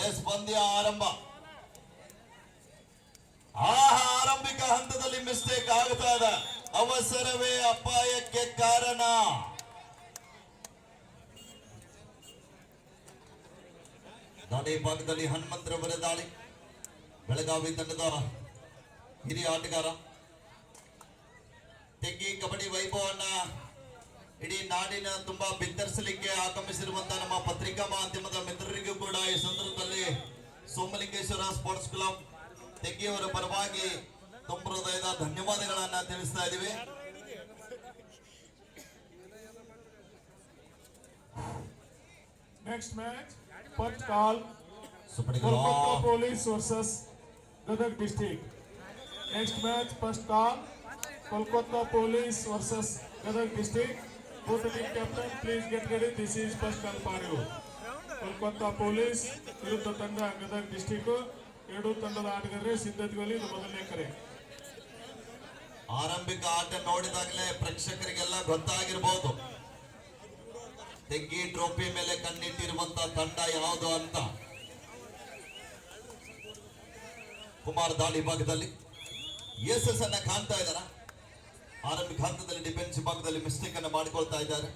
S ಪಂದ್ಯ ಆರಂಭ. ಆರಂಭಿಕ ಹಂತದಲ್ಲಿ ಮಿಸ್ಟೇಕ್ ಆಗ್ತಾ ಇದೆ. ಅವಸರವೇ ಅಪಾಯಕ್ಕೆ ಕಾರಣ. ದಾಳಿ ಭಾಗದಲ್ಲಿ ಹನುಮಂತರವರ ದಾಳಿ. ಬೆಳಗಾವಿ ತಂಡದ ಹಿರಿಯ ಆಟಗಾರ ತೆಗ್ಗಿ ಕಬಡ್ಡಿ ವೈಭವನ್ನ ಇಡೀ ನಾಡಿನ ತುಂಬಾ ಬಿತ್ತರಿಸಲಿಕ್ಕೆ ಆಗಮಿಸಿರುವಂತಹ ನಮ್ಮ ಪತ್ರಿಕಾ ಮಾಧ್ಯಮದ ಮಿತ್ರರಿಗೂ ಕೂಡ ಈ ಸಂದರ್ಭದಲ್ಲಿ ಸೋಮಲಿಂಗೇಶ್ವರ ಸ್ಪೋರ್ಟ್ಸ್ ಕ್ಲಬ್ ತೆಗ್ಗಿಯವರ ಪರವಾಗಿ ತುಂಬ ಹೃದಯದ ಧನ್ಯವಾದಗಳನ್ನ ತಿಳಿಸ್ತಾ ಇದ್ದೀವಿ. Next match, first call, Kolkata Police versus Gadag District. Next match, first call, Kolkata Police versus Gadag District. Both team captain, please get ready. This is first call for you. Kolkata Police ವಿರುದ್ಧ ತಂಡ Gadag district. ಎರಡು ತಂಡದ ಆಟಗಾರರೇ ಸಿದ್ಧತೆಯಲ್ಲಿ ಮೊದಲನೇ ಕರೆ. ಆರಂಭಿಕ ಆಟ ನೋಡಿದಾಗಲೇ ಪ್ರೇಕ್ಷಕರಿಗೆಲ್ಲ ಗೊತ್ತಾಗಿರಬಹುದು Teggi trophy ಮೇಲೆ ಕಣ್ಣಿಟ್ಟಿರುವಂತ ತಂಡ ಯಾವುದು ಅಂತ. ಕುಮಾರ್ ದಾಳಿ ಭಾಗದಲ್ಲಿ ಎಸ್ ಅನ್ನ ಕಾಣ್ತಾ ಇದ್ದಾರ. ಆರಂಭಿಕ ಹಂತದಲ್ಲಿ ಡಿಫೆನ್ಸ್ ಭಾಗದಲ್ಲಿ ಮಿಸ್ಟೇಕ್ ಅನ್ನು ಮಾಡಿಕೊಳ್ತಾ ಇದ್ದಾರೆ.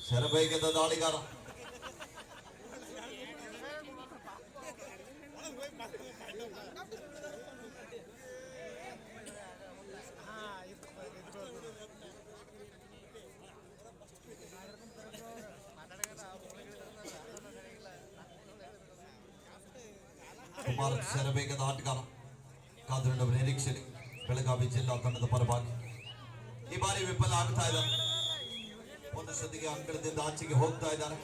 ಶರಬೇಗದ ದಾಳಿಗಾರ ಕುಮಾರ್ ಶರಬೇಗದ ಆಟಗಾರ ಕಾದುಂಡವರ ನಿರೀಕ್ಷೆ ಬೆಳಗಾವಿ ಜಿಲ್ಲಾ ತಂಡದ ಪರವಾಗಿ ಈ ಬಾರಿ ವಿಫಲ ಆಗ್ತಾ ಇದ್ದಾರೆ. ಒಂದು ಸತಿಗೆ ಅಂಕಣದಿಂದ ಆಚೆಗೆ ಹೋಗ್ತಾ ಇದ್ದಾರೆ.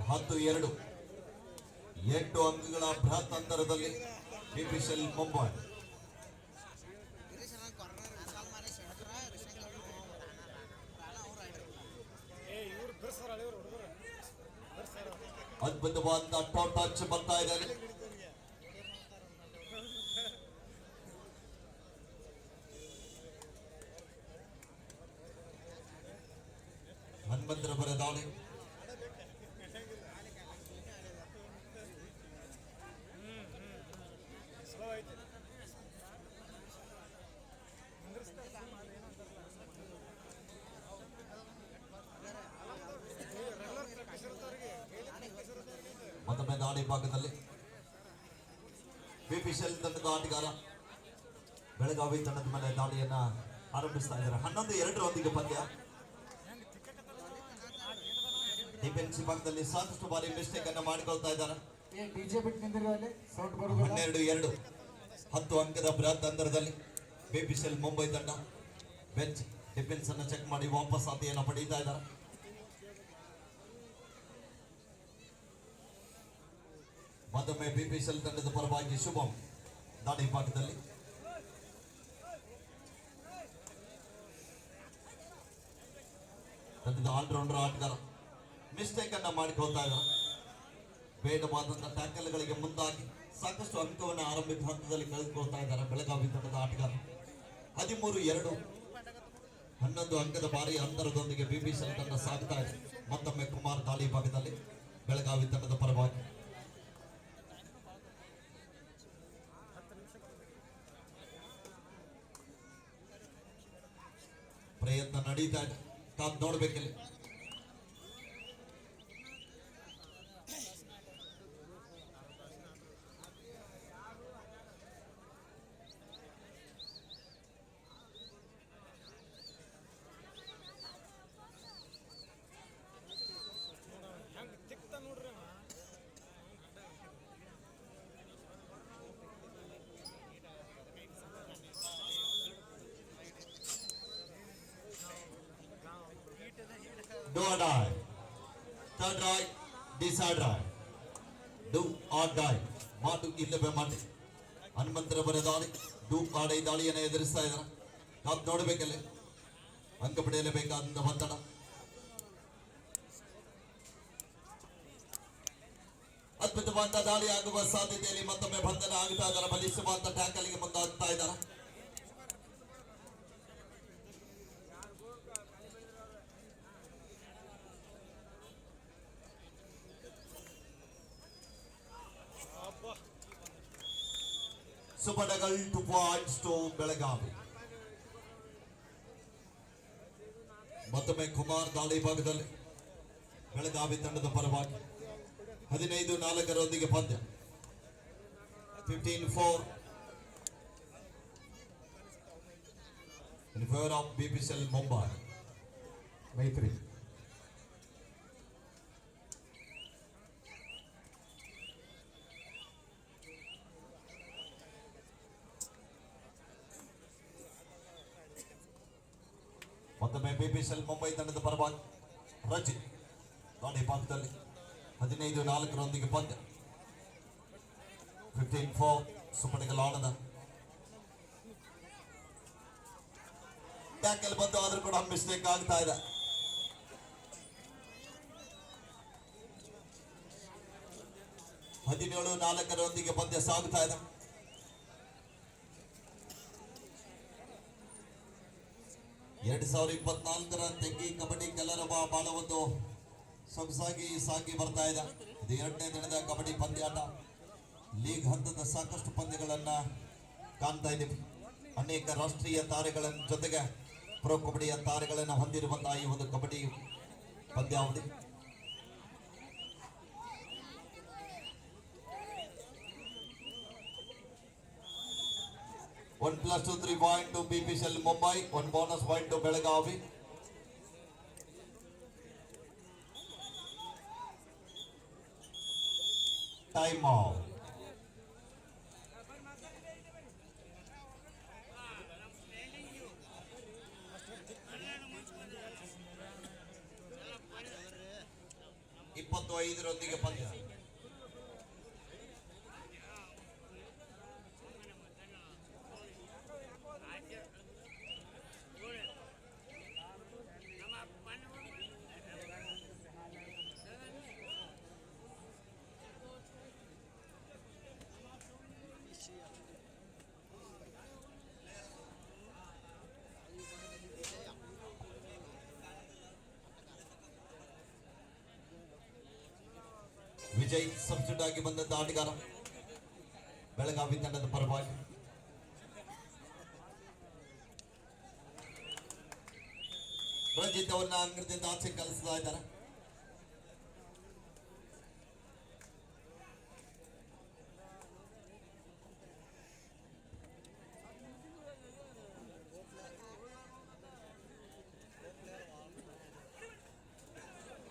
ಹತ್ತು 2 8 ಅಂಕಗಳ ಬೃಹತ್ ಅಂತರದಲ್ಲಿ ಬಿಪಿಎಲ್ ಮುಂಬೈ. ಅದ್ಭುತವಾದ ಟಚ್ ಬರ್ತಾ ಇದ್ದಾರೆ. ಹನುಮಂತರವರ ದಾಳಿ. ಮತ್ತೊಮ್ಮೆ ದಾಳಿ ಭಾಗದಲ್ಲಿ ಬಿಪಿಎಲ್ ತಂಡದ ಆಟಗಾರ ಬೆಳಗಾವಿ ತಂಡದ ಮೇಲೆ ದಾಳಿಯನ್ನ ಆರಂಭಿಸ್ತಾ ಇದ್ದಾರೆ. 11-2 ಪಂದ್ಯ. ಡಿಫೆನ್ಸ್ ಭಾಗದಲ್ಲಿ ಸಾಕಷ್ಟು ಬಾರಿ ಮಿಸ್ಟೇಕ್ ಅನ್ನು ಮಾಡಿಕೊಳ್ತಾ ಇದ್ದಾರೆ. 12-2 10 ಅಂಕದ ಬೃಹತ್ ಅಂತರದಲ್ಲಿ ಬಿಪಿಎಲ್ ಮುಂಬೈ ತಂಡ ಬೆಂಚ್ ಡಿಫೆನ್ಸ್ ಅನ್ನು ಚೆಕ್ ಮಾಡಿ ವಾಪಸ್ ಆತೆಯನ್ನು ಪಡೀತಾ ಇದ್ದಾರೆ. ಮತ್ತೊಮ್ಮೆ ಬಿಪಿಎಲ್ ತಂಡದ ಪರವಾಗಿ ಶುಭಂ ದಾಳಿ ಭಾಗದಲ್ಲಿ ತಂಡದ ಆಲ್ರೌಂಡರ್ ಆಟಗಾರ ಮಿಸ್ಟೇಕ್ ಅನ್ನ ಮಾಡಿಕೊಳ್ತಾ ಇದ್ದಾರೆ. ಬೇಡವಾದಂತಹ ಟ್ಯಾಕಲ್ಗಳಿಗೆ ಮುಂದಾಗಿ ಸಾಕಷ್ಟು ಅಂಕವನ್ನು ಆರಂಭಿಕ ಹಂತದಲ್ಲಿ ಕಳೆದುಕೊಳ್ತಾ ಇದ್ದಾರೆ ಬೆಳಗಾವಿ ತಂಡದ ಆಟಗಾರ. 13-2 11 ಅಂಕದ ಭಾರಿ ಅಂತರದೊಂದಿಗೆ ಬಿಪಿಎಲ್ ತಂಡ ಸಾಗ್ತಾ ಇದೆ. ಮತ್ತೊಮ್ಮೆ ಕುಮಾರ್ ದಾಳಿ ಭಾಗದಲ್ಲಿ ಬೆಳಗಾವಿ ತಂಡದ ಪರವಾಗಿ ಪ್ರಯತ್ನ ನಡೀತಾ ಇದೆ. ಕಾದ್ ನೋಡ್ಬೇಕಿಲ್ಲ. Do or die. Third right, decide right. Do or die. ಮಾಡು ಇಲ್ಲವೇ ಮಾಡಿ. ಹನುಮಂತರವರ ದಾಳಿ ಡೂ ಆಡೈ ದಾಳಿಯನ್ನು ಎದುರಿಸ್ತಾ ಇದ್ದಾರೆ. ಕಾದ್ ನೋಡಬೇಕಲ್ಲಿ ಅಂಕ ಪಡೆಯಲೇಬೇಕಾದ ಒತ್ತಡ. ಅದ್ಭುತವಾದ ದಾಳಿ ಆಗುವ ಸಾಧ್ಯತೆಯಲ್ಲಿ ಮತ್ತೊಮ್ಮೆ ಬಂಧನ ಆಗ್ತಾ ಇದ್ದಾರೆ. ಬಲಿಷ್ಠವಾದ ಟ್ಯಾಕಲ್ಗೆ ಮುಂದಾಗ್ತಾ ಇದ್ದಾರೆ. ಸುಬಡಗಲ್ 2 ಪಾಯಿಂಟ್ಸ್ ಟು ಬೆಳಗಾವಿ. ಮತ್ತೊಮ್ಮೆ ಕುಮಾರ್ ದಾಳಿ ಭಾಗದಲ್ಲಿ ಬೆಳಗಾವಿ ತಂಡದ ಪರವಾಗಿ 15-4 ಪಂದ್ಯ. 15-4 in favor of BPCL Mumbai. ಮೈತ್ರಿ ಮತ್ತೊಮ್ಮೆ BPCL ಮುಂಬೈ ತಂಡದ ಪರವಾಗಿ ರಚಿತ್ ದಾಳಿ ಭಾಗದಲ್ಲಿ 15-4 ಪಂದ್ಯ. 15-4 ಸುಪಡಿಗಲ್ ಆಡದ ಟ್ಯಾಕಲ್ ಬಂದು ಆದ್ರೂ ಕೂಡ ಮಿಸ್ಟೇಕ್ ಆಗ್ತಾ ಇದೆ. ಹದಿನೇಳು 4 ಪಂದ್ಯ ಸಾಗುತ್ತಾ ಇದೆ. ಎರಡ್ 2024 ತೆಗ್ಗಿ ಕಬಡ್ಡಿ ಕಲರವ ಬಹಳ ಒಂದು ಸೊಗಸಾಗಿ ಸಾಗಿ ಬರ್ತಾ ಇದೆ. ಇದು 2ನೇ ದಿನದ ಕಬಡ್ಡಿ ಪಂದ್ಯಾಟ. ಲೀಗ್ ಹಂತದ ಸಾಕಷ್ಟು ಪಂದ್ಯಗಳನ್ನ ಕಾಣ್ತಾ ಇದ್ದೀವಿ. ಅನೇಕ ರಾಷ್ಟ್ರೀಯ ತಾರೆಗಳ ಜೊತೆಗೆ ಪ್ರೊ ಕಬಡ್ಡಿಯ ತಾರೆಗಳನ್ನು ಹೊಂದಿರುವಂತಹ ಈ ಒಂದು ಕಬಡ್ಡಿ ಪಂದ್ಯಾವಳಿ. +2 3 point to BPCL Mumbai, 1 bonus point to Belagavi. Time out. +25 ಪಂದ್ಯ. ವಿಜಯ್ ಸಬ್ಸ್ಟಿಟ್ಯೂಟ್ ಆಗಿ ಬಂದಂತ ಆಟಗಾರ ಬೆಳಗಾವಿ ತಂಡದ ಪರವಾಗಿ. ರಂಜಿತ್ ಅವರನ್ನ ಅಂಗದಿಂದ ಆಚೆ ಕಳಿಸ್ತಾ ಇದ್ದಾರೆ.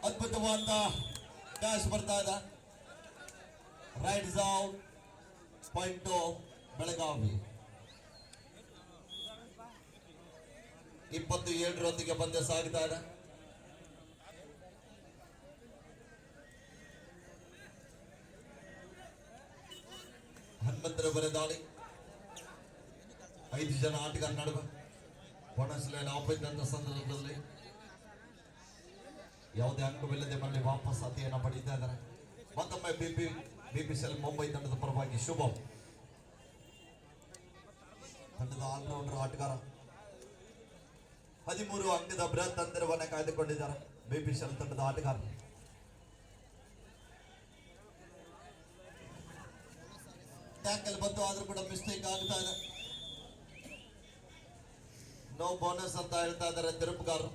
ಅದ್ಭುತವಾದ ಡ್ಯಾಶ್ ಬರ್ತಾ ಇದೆ. Right out point Belagavi. 27 ಪಂದ್ಯ ಸಾಗ್ತಾ ಇದೆ. ಹನುಮಂತರ ದಾಳಿ 5 ಜನ ಆಟಗಾರ ನಡುವೆ ಬೋನಸ್ ಲೈನ್ ಆಫ್ ಸಂದರ್ಭದಲ್ಲಿ ಯಾವುದೇ ಅಂಕವಿಲ್ಲದೆ ಮರಳಿ ವಾಪಸ್ ಅತಿಯನ್ನು ಪಡೀತಾ ಇದ್ದಾರೆ. ಮತ್ತೊಮ್ಮೆ BPCL ಮುಂಬೈ ತಂಡದ ಪರವಾಗಿ ಶುಭಂ ತಂಡದ ಆಲ್ರೌಂಡರ್ ಆಟಗಾರ 13 ಅಂಕದ ಬೃಹತ್ ಅಂತರವನ್ನು ಕಾಯ್ದುಕೊಂಡಿದ್ದಾರೆ BPCL ತಂಡದ ಆಟಗಾರ. ಟ್ಯಾಕಲ್ ಬಂದು ಆದ್ರೂ ಕೂಡ ಮಿಸ್ಟೇಕ್ ಆಗ್ತಾ ಇದೆ. ನೋ ಬೋನಸ್ ಅಂತ ಹೇಳ್ತಾ ಇದ್ದಾರೆ ತಿರುಪುಗಾರರು.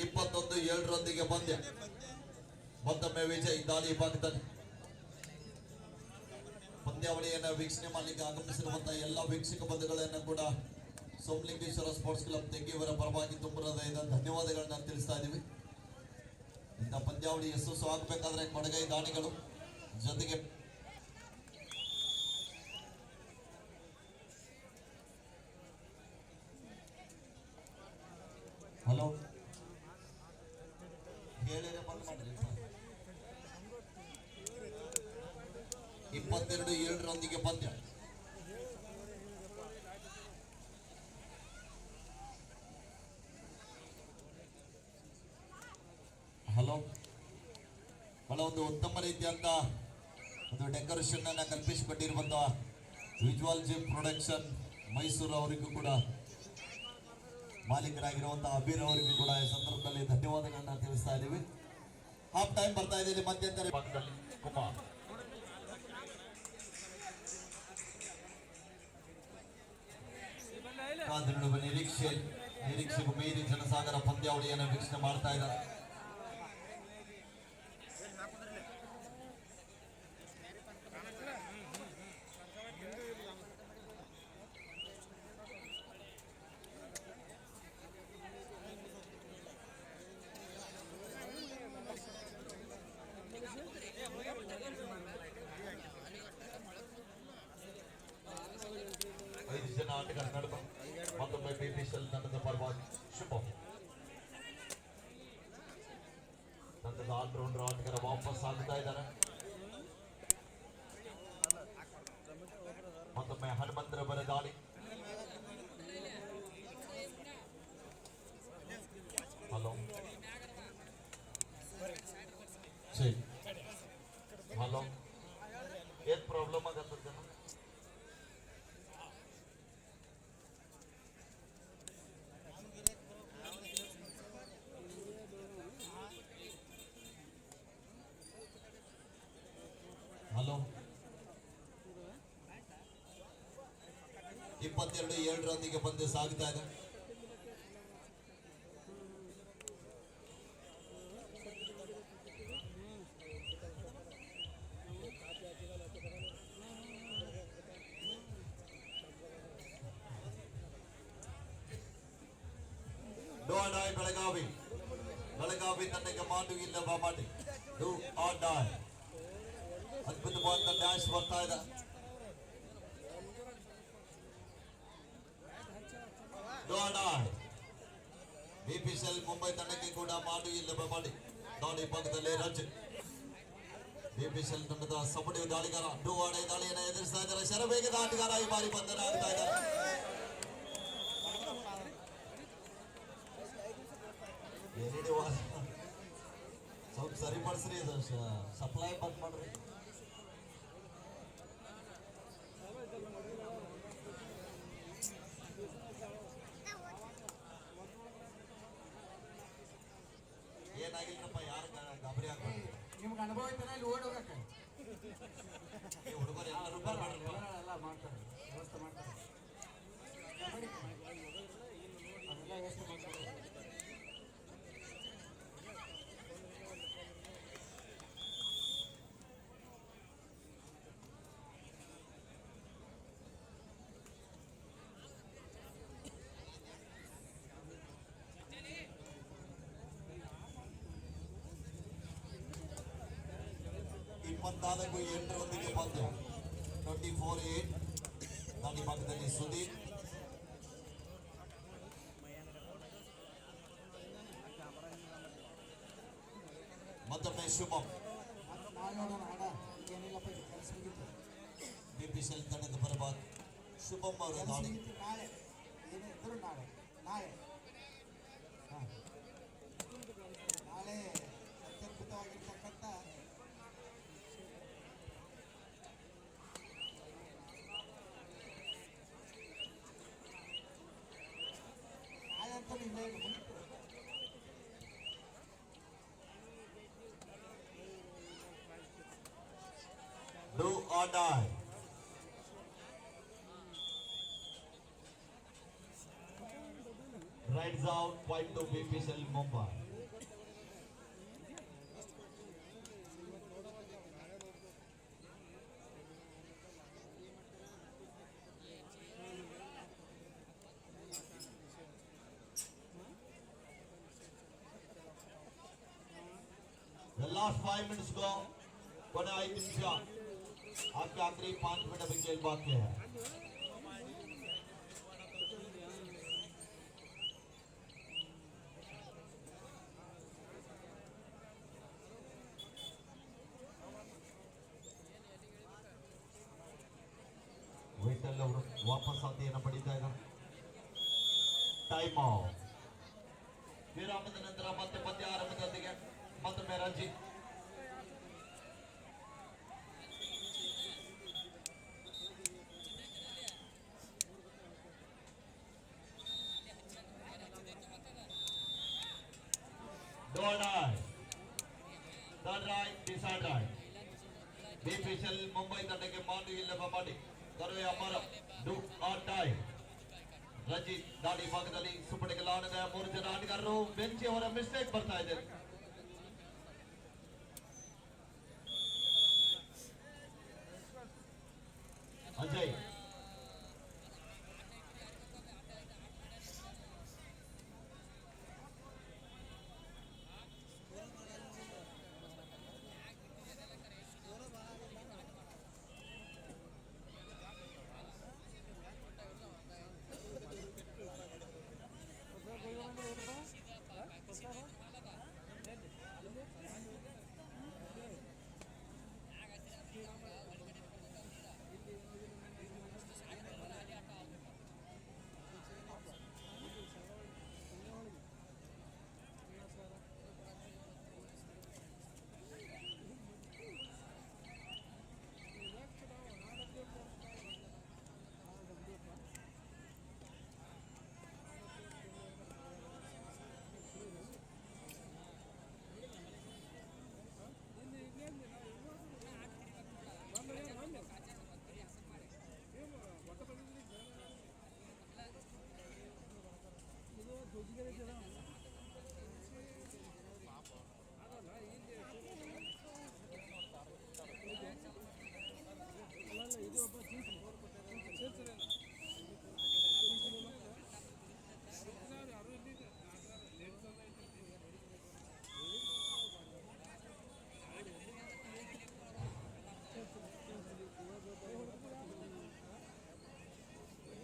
21-7 ಪಂದ್ಯ. ಮತ್ತೊಮ್ಮೆ ವಿಜಯ್ ದಾಳಿ ಭಾಗದಲ್ಲಿ ಪಂದ್ಯಾವಳಿಯನ್ನು ವೀಕ್ಷಣೆ ಮಾಡಲಿಕ್ಕೆ ಆಗಮಿಸಿರುವಂತಹ ಎಲ್ಲ ವೀಕ್ಷಕ ಬಂಧುಗಳನ್ನು ಕೂಡ ಸೋಮಲಿಂಗೇಶ್ವರ ಸ್ಪೋರ್ಟ್ಸ್ ಕ್ಲಬ್ ತೆಗ್ಗಿಯವರ ಪರವಾಗಿ ತುಂಬ ಹೃದಯದ ಧನ್ಯವಾದಗಳನ್ನ ತಿಳಿಸ್ತಾ ಇದ್ದೀವಿ. ಇಂಥ ಪಂದ್ಯಾವಳಿ ಯಶಸ್ಸು ಆಗಬೇಕಾದ್ರೆ ಕೊಡಗೈ ದಾನಿಗಳು ಜೊತೆಗೆ ಹಲೋ ಹೇಳಿದ್ರೆ ಬಂದ್ ಮಾಡಿರಿ. 22-7 ಪಂದ್ಯ. ಹಲೋ ಬಹಳ ಒಂದು ಉತ್ತಮ ರೀತಿಯಂತ ಒಂದು ಡೆಕೋರೇಷನ್ ಅನ್ನ ಕಲ್ಪಿಸಿಕೊಟ್ಟಿರುವಂತಹ ವಿಜುವಲ್ ಜಿ ಪ್ರೊಡಕ್ಷನ್ ಮೈಸೂರು ಅವರಿಗೂ ಕೂಡ ಮಾಲೀಕರಾಗಿರುವಂತಹ ಅಬೀರ್ ಅವರಿಗೂ ಕೂಡ ಈ ಸಂದರ್ಭದಲ್ಲಿ ಧನ್ಯವಾದಗಳನ್ನ ತಿಳಿಸ್ತಾ ಇದ್ದೀವಿ. ಹಾಫ್ ಟೈಮ್ ಬರ್ತಾ ಇದ್ದೀವಿ. ಮಧ್ಯಂತರ ಕುಮಾರ್ ಕಾದು ನೋಡುವ ನಿರೀಕ್ಷೆಗೂ ಮೀರಿ ಜನಸಾಗರ ಪಂದ್ಯಾವಳಿಯನ್ನು ವೀಕ್ಷಣೆ ಮಾಡ್ತಾ ಇದ್ದಾರೆ. ಐದು ಜನ ಆಟಗಾರ ನಡುವೆ ಮತ್ತೊಮ್ಮೆ ಬಿಪಿಎಲ್ ತಂಡದ ಪರವಾಗಿ ಶುಭ ತಂಡದ ಆಲ್ರೌಂಡರ್ ಆಟಗಾರ ವಾಪಸ್ ಆಗ್ತಾ ಇದ್ದಾರೆ. ಮತ್ತೊಮ್ಮೆ ಹನುಮಂತರ ಬರ ದಾಳಿ. ಹಲೋ ಹಲೋ ಏನ್ ಪ್ರಾಬ್ಲಮ್ ಆಗತ್ತದ? ಹಲೋ 22-7 ಪಂದ್ಯ ಸಾಗ್ತಾ ಇದೆ. ಡೋಡಾಯ್ ಬೆಳಗಾವಿ ತಂಡಕ್ಕೆ ಮಾಡು ಇಲ್ಲವಾ ಮಾಡಿ ಡೂ ಆರ್ ಡೈ. ಅದ್ಭುತವಾದ ಡ್ಯಾಶ್ ಬರ್ತಾ ಇದೆ. ಬಿಪಿಎಲ್ ಮುಂಬೈ ತಂಡಕ್ಕೆ ಕೂಡ ಮಾಡು ಇಲ್ಲವಾ ಮಾಡಿ ದಾಳಿ ಭಾಗದಲ್ಲಿ ರಜೆ. ಬಿಪಿಎಲ್ ತಂಡದ ಸಪಡಿ ದಾಳಿಗಾರ ಡೂ ಆರ್ ಡೈ ದಾಳಿಯನ್ನು ಎದುರಿಸ್ತಾ ಇದ್ದಾರೆ. ಶರವೇಗದ ಆಟಗಾರ ಈ ಬಾರಿ ಬಂಧನ ಆಗ್ತಾ ಇದ್ದಾರೆ. ಸ್ವಲ್ಪ ಸರಿಪಡಿಸ್ರಿ, ಇದು ಸಪ್ಲೈ ಬಂದ್ ಮಾಡ್ರಿ. ಏನಾಗಿಲ್ಲಪ್ಪ, ಯಾರು ಗಾಬರಿ ಆಗ್ಬಾರ್ದು. ನಿಮ್ಗೆ ಅನುಭವ ಐತನ ಇಲ್ಲಿ ಓಡಿ ಹೋಗಕ್ಕೆ ಹುಡುಗರು ಎಲ್ಲರೂ ಬರ್ಬೇಡ್ರಪ್ಪ. ಎಲ್ಲ ಮಾಡ್ತಾರೆ, ವ್ಯವಸ್ಥೆ ಮಾಡ್ತಾರೆ, ಅದೆಲ್ಲ ವ್ಯವಸ್ಥೆ ಮಾಡ್ತಾರೆ. ಇಪ್ಪತ್ನಾಲ್ಕು 8 ಪಂದ್ಯ 24-8 ದಾಳಿ ಭಾಗದಲ್ಲಿ ಸುದೀಪ್. ಮತ್ತೊಮ್ಮೆ ಶುಭಂ. ಬಿಪಿಎಲ್ ತಂಡದ ಪರವಾಗಿ ಶುಭಂ ಅವರ ದಾಳಿ. ನಾಳೆ ಏನಿದ್ರು ನಾಳೆ ನಾಳೆ ನಾಳೆ ಅತ್ಯದ್ಭುತವಾಗಿರ್ತಕ್ಕಂಥ ನಾಳೆ ಅಂತ ಇಲ್ಲ Do or die. Rides out point to BPCL Mumbai. The last 5 minutes go. कोने 5 निमिष आपके आखिरी 5 मिनट अभी खेल बाकी है. ವಿಠಲ್ ಅವರು ವಾಪಸ್ ಆತಿಯನ್ನು ಪಡಿತಾ ಇದ್ದಾರೆ. Time out. ವಿರಾಮದ ನಂತರ ಮತ್ತೆ ಪಂದ್ಯ ಆರಂಭದೊಂದಿಗೆ ಮತ್ತೊಮ್ಮೆ ರಂಜಿತ್. ಬಿಪಿಎಲ್ ಮುಂಬೈ ತಂಡಕ್ಕೆ ಮಾಡು ಇಲ್ಲವ ಮಾಡಿ ಕರುವೆ ಅಮರ ಡೂ ಆರ್ ಡೈ. ರಜಿತ್ ದಾಡಿ ಭಾಗದಲ್ಲಿ ಸುಪಡೆಗಲಾಣದ 3 ಜನ ಆಟಗಾರರು ಬೆಂಚಿ ಅವರ ಮಿಸ್ಟೇಕ್ ಬರ್ತಾ ಇದೆ. ಅಜಯ್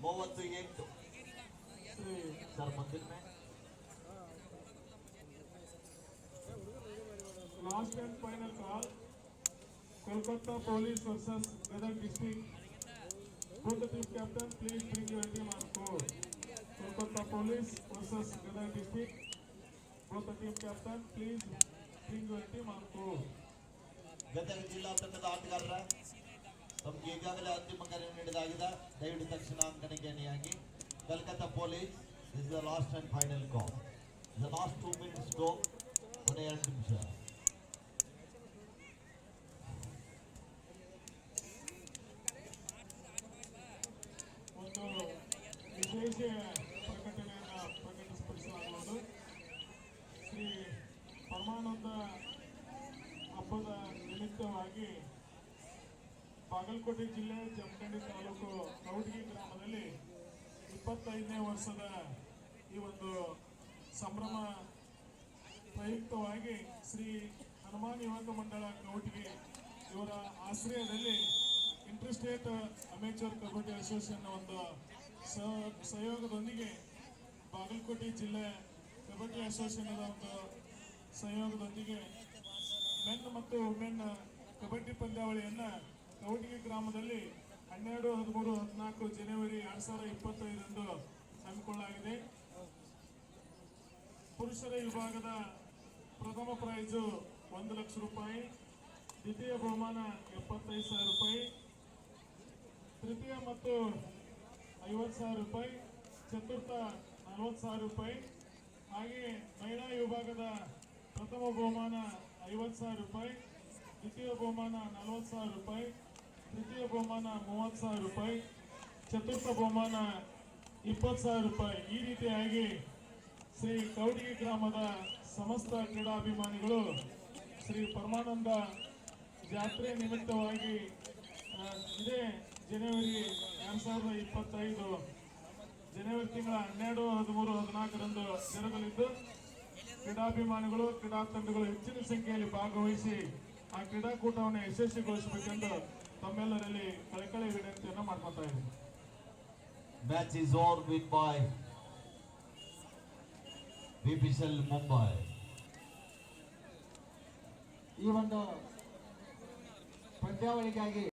ಮೂವತ್ತು 8 ಸರ್ ಮುಂದಿನ match Last and final call. Kolkata Police versus Gadag District. Both the team captain, please bring your team on court. Kolkata Police versus Gadag District. Both the team captain, please bring your team on court. Gadag ಜಿಲ್ಲಾ ತಂಡದ ಆಟಗಾರರ ತಮಗೆ ಈಗಾಗಲೇ ಅಂತಿಮ ಕರೆ ನೀಡಿದಾಗಿದೆ. ದಯವಿಟ್ಟು ತಕ್ಷಣ ಅಂಕಣಿಗೆ ಅಣಿಯಾಗಿ. Calcutta police is the last and final call. The last 2 minutes go. ಕೊನೆ 2 ನಿಮಿಷ. ಒಂದು ವಿಶೇಷ ಪ್ರಕಟಣೆಯನ್ನು ಪ್ರಕಟಿಸಲಾಗುವುದು. ಶ್ರೀ ಪರಮಾನಂದ ಹಬ್ಬದ ನಿಮಿತ್ತವಾಗಿ ಬಾಗಲಕೋಟೆ ಜಿಲ್ಲೆ ಜಮಖಂಡಿ ತಾಲೂಕು ಕೌಟಗಿ ಗ್ರಾಮದಲ್ಲಿ 25ನೇ ವರ್ಷದ ಈ ಒಂದು ಸಂಭ್ರಮ ಪ್ರಯುಕ್ತವಾಗಿ ಶ್ರೀ ಹನುಮಾನ್ ಯುವಕ ಮಂಡಳ ಕೌಟಗಿ ಇವರ ಆಶ್ರಯದಲ್ಲಿ inter state amateur kabaddi association ಒಂದು ಸಹಯೋಗದೊಂದಿಗೆ ಬಾಗಲಕೋಟೆ ಜಿಲ್ಲೆ ಕಬಡ್ಡಿ ಅಸೋಸಿಯೇಷನ್ ಒಂದು ಸಹಯೋಗದೊಂದಿಗೆ ಮೆನ್ ಮತ್ತು ವುಮೆನ್ ಕಬಡ್ಡಿ ಪಂದ್ಯಾವಳಿಯನ್ನು ಕೌಟಗಿ ಗ್ರಾಮದಲ್ಲಿ 12, 13, 14 ಜನವರಿ 2025 ಹಮ್ಮಿಕೊಳ್ಳಲಾಗಿದೆ. ಪುರುಷರ ವಿಭಾಗದ ಪ್ರಥಮ ಪ್ರೈಜು 1 ಲಕ್ಷ ರೂಪಾಯಿ, ದ್ವಿತೀಯ ಬಹುಮಾನ 75,000 ರೂಪಾಯಿ, ತೃತೀಯ ಮತ್ತು 50,000 ರೂಪಾಯಿ, ಚತುರ್ಥ 40,000 ರೂಪಾಯಿ. ಹಾಗೆಯೇ ಮಹಿಳಾ ವಿಭಾಗದ ಪ್ರಥಮ ಬಹುಮಾನ 50,000 ರೂಪಾಯಿ, ದ್ವಿತೀಯ ಬಹುಮಾನ 40,000 ರೂಪಾಯಿ, ತೃತೀಯ ಬಹುಮಾನ 30,000 ರೂಪಾಯಿ, ಚತುರ್ಥ ಬಹುಮಾನ 20,000 ರೂಪಾಯಿ. ಈ ರೀತಿಯಾಗಿ ಶ್ರೀ ಕೌಟಗಿ ಗ್ರಾಮದ ಸಮಸ್ತ ಕ್ರೀಡಾಭಿಮಾನಿಗಳು ಶ್ರೀ ಪರಮಾನಂದ ಜಾತ್ರೆ ನಿಮಿತ್ತವಾಗಿ ಇದೇ ಜನವರಿ 2025 ಜನವರಿ ತಿಂಗಳ 12, 13, 14 ಜರುಗಲಿದ್ದು ಕ್ರೀಡಾಭಿಮಾನಿಗಳು ಕ್ರೀಡಾ ತಂಡಗಳು ಹೆಚ್ಚಿನ ಸಂಖ್ಯೆಯಲ್ಲಿ ಭಾಗವಹಿಸಿ ಆ ಕ್ರೀಡಾಕೂಟವನ್ನು ಯಶಸ್ವಿಗೊಳಿಸಬೇಕೆಂದು ತಮ್ಮೆಲ್ಲರಲ್ಲಿ ಕಳಕಳಿ ವಿನಂತಿಯನ್ನು ಮಾಡ್ಕೊತಾ ಇದ್ದೀನಿ. Match is all win by BPCL Mumbai. ಈ ಒಂದು ಪಂದ್ಯಾವಳಿಗಾಗಿ